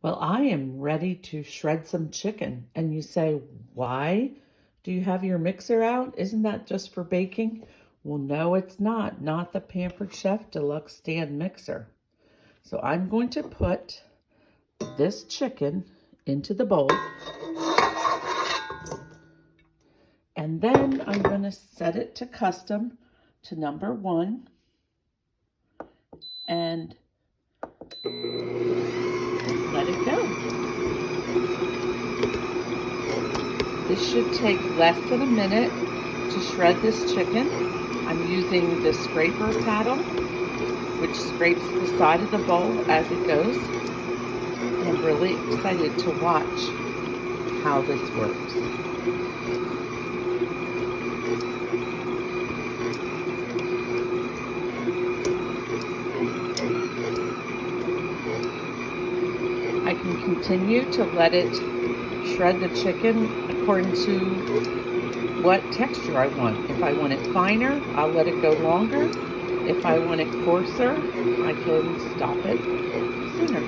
Well, I am ready to shred some chicken. And you say, why do you have your mixer out? Isn't that just for baking? Well, no, it's not. Not the Pampered Chef Deluxe stand mixer. So I'm going to put this chicken into the bowl. And then I'm going to set it to custom to number 1. And let it go. This should take less than a minute to shred this chicken. I'm using the scraper paddle, which scrapes the side of the bowl as it goes. And I'm really excited to watch how this works. I can continue to let it shred the chicken according to what texture I want. If I want it finer, I'll let it go longer. If I want it coarser, I can stop it sooner.